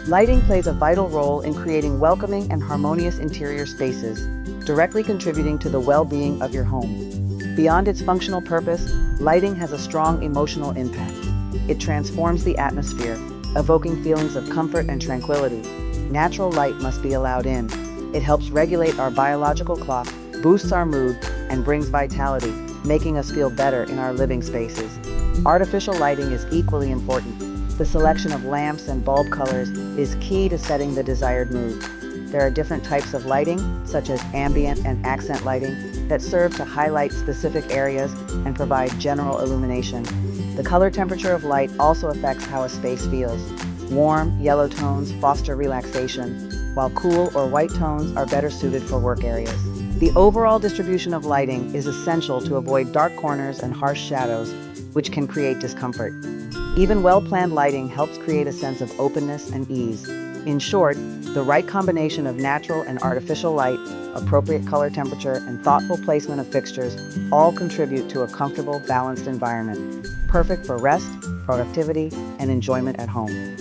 Lighting plays a vital role in creating welcoming and harmonious interior spaces, directly contributing to the well-being of your home. Beyond its functional purpose, lighting has a strong emotional impact. It transforms the atmosphere, evoking feelings of comfort and tranquility. Natural light must be allowed in. It helps regulate our biological clock, boosts our mood, and brings vitality, making us feel better in our living spaces. Artificial lighting is equally important. The selection of lamps and bulb colors is key to setting the desired mood. There are different types of lighting, such as ambient and accent lighting, that serve to highlight specific areas and provide general illumination. The color temperature of light also affects how a space feels. Warm, yellow tones foster relaxation, while cool or white tones are better suited for work areas. The overall distribution of lighting is essential to avoid dark corners and harsh shadows, which can create discomfort. Even well-planned lighting helps create a sense of openness and ease. In short, the right combination of natural and artificial light, appropriate color temperature, and thoughtful placement of fixtures all contribute to a comfortable, balanced environment, perfect for rest, productivity, and enjoyment at home.